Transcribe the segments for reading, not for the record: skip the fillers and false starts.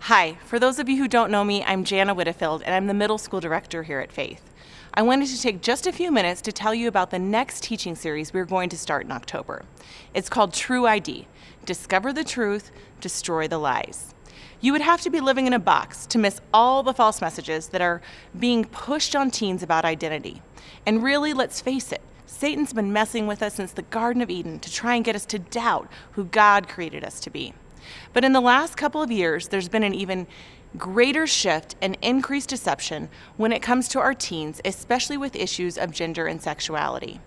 Hi, for those of you who don't know me, I'm Janna Widdifield, and I'm the middle school director here at Faith. I wanted to take just a few minutes to tell you about the next teaching series we're going to start in October. It's called True ID, Discover the Truth, Destroy the Lies. You would have to be living in a box to miss all the false messages that are being pushed on teens about identity. And really, let's face it, Satan's been messing with us since the Garden of Eden to try and get us to doubt who God created us to be. But in the last couple of years, there's been an even greater shift and increased deception when it comes to our teens, especially with issues of gender and sexuality.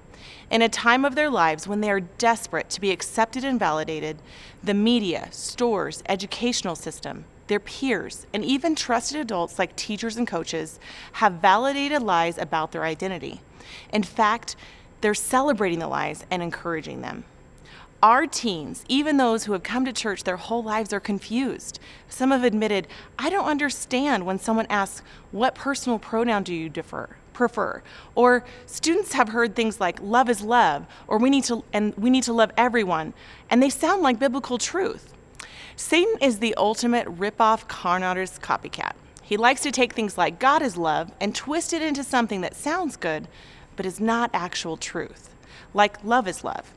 In a time of their lives when they are desperate to be accepted and validated, the media, stores, educational system, their peers, and even trusted adults like teachers and coaches have validated lies about their identity. In fact, they're celebrating the lies and encouraging them. Our teens, even those who have come to church their whole lives, are confused. Some have admitted, I don't understand when someone asks, what personal pronoun do you prefer? Or students have heard things like love is love, or we need to love everyone, and they sound like biblical truth. Satan is the ultimate rip-off con artist copycat. He likes to take things like God is love and twist it into something that sounds good, but is not actual truth, like love is love.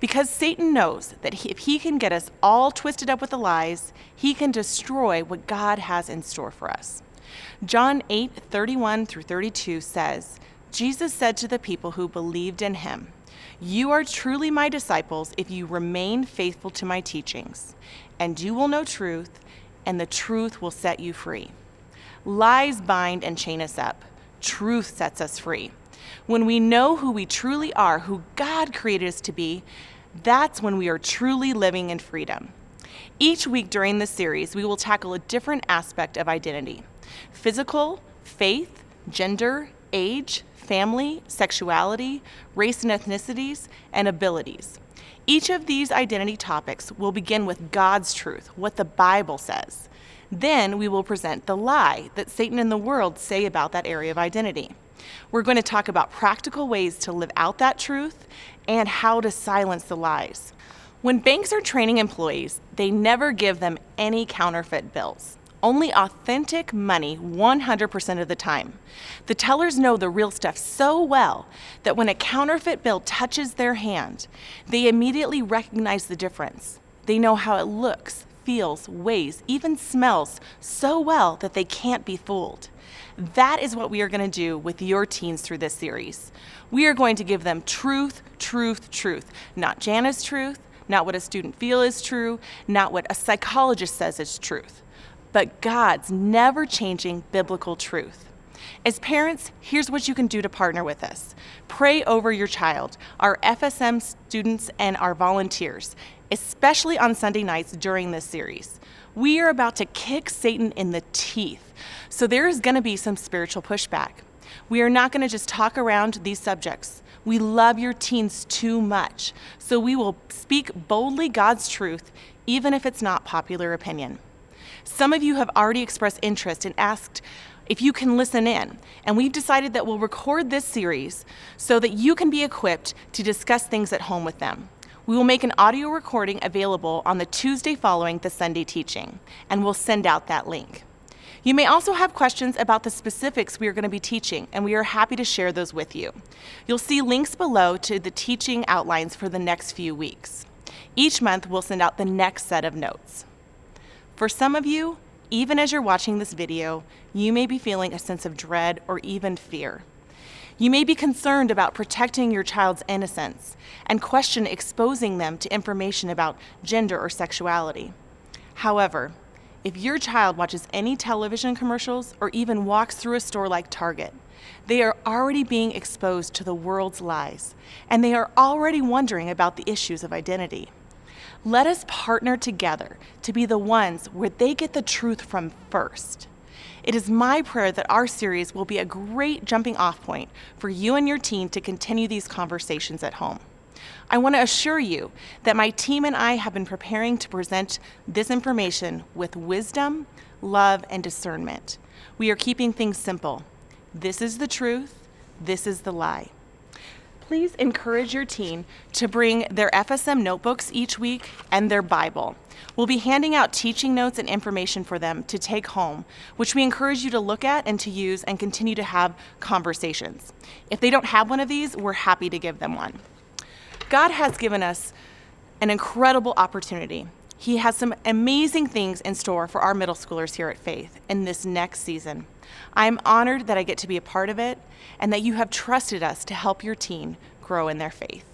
Because Satan knows that if he can get us all twisted up with the lies, he can destroy what God has in store for us. John 8:31 through 32 says, Jesus said to the people who believed in him, "You are truly my disciples if you remain faithful to my teachings, and you will know truth, and the truth will set you free." Lies bind and chain us up. Truth sets us free. When we know who we truly are, who God created us to be, that's when we are truly living in freedom. Each week during this series, we will tackle a different aspect of identity: physical, faith, gender, age, family, sexuality, race and ethnicities, and abilities. Each of these identity topics will begin with God's truth, what the Bible says. Then we will present the lie that Satan and the world say about that area of identity. We're going to talk about practical ways to live out that truth and how to silence the lies. When banks are training employees, they never give them any counterfeit bills. Only authentic money 100% of the time. The tellers know the real stuff so well that when a counterfeit bill touches their hand, they immediately recognize the difference. They know how it looks, feels, weighs, even smells so well that they can't be fooled. That is what we are going to do with your teens through this series. We are going to give them truth, truth, truth. Not Janna's truth, not what a student feels is true, not what a psychologist says is truth, but God's never-changing biblical truth. As parents, here's what you can do to partner with us. Pray over your child, our FSM students, and our volunteers, especially on Sunday nights during this series. We are about to kick Satan in the teeth, so there is going to be some spiritual pushback. We are not going to just talk around these subjects. We love your teens too much, so we will speak boldly God's truth, even if it's not popular opinion. Some of you have already expressed interest and asked if you can listen in, and we've decided that we'll record this series so that you can be equipped to discuss things at home with them. We will make an audio recording available on the Tuesday following the Sunday teaching, and we'll send out that link. You may also have questions about the specifics we are going to be teaching, and we are happy to share those with you. You'll see links below to the teaching outlines for the next few weeks. Each month, we'll send out the next set of notes. For some of you, even as you're watching this video, you may be feeling a sense of dread or even fear. You may be concerned about protecting your child's innocence and question exposing them to information about gender or sexuality. However, if your child watches any television commercials or even walks through a store like Target, they are already being exposed to the world's lies, and they are already wondering about the issues of identity. Let us partner together to be the ones where they get the truth from first. It is my prayer that our series will be a great jumping off point for you and your teen to continue these conversations at home. I want to assure you that my team and I have been preparing to present this information with wisdom, love, and discernment. We are keeping things simple. This is the truth. This is the lie. Please encourage your teen to bring their FSM notebooks each week and their Bible. We'll be handing out teaching notes and information for them to take home, which we encourage you to look at and to use and continue to have conversations. If they don't have one of these, we're happy to give them one. God has given us an incredible opportunity. He has some amazing things in store for our middle schoolers here at Faith in this next season. I am honored that I get to be a part of it and that you have trusted us to help your teen grow in their faith.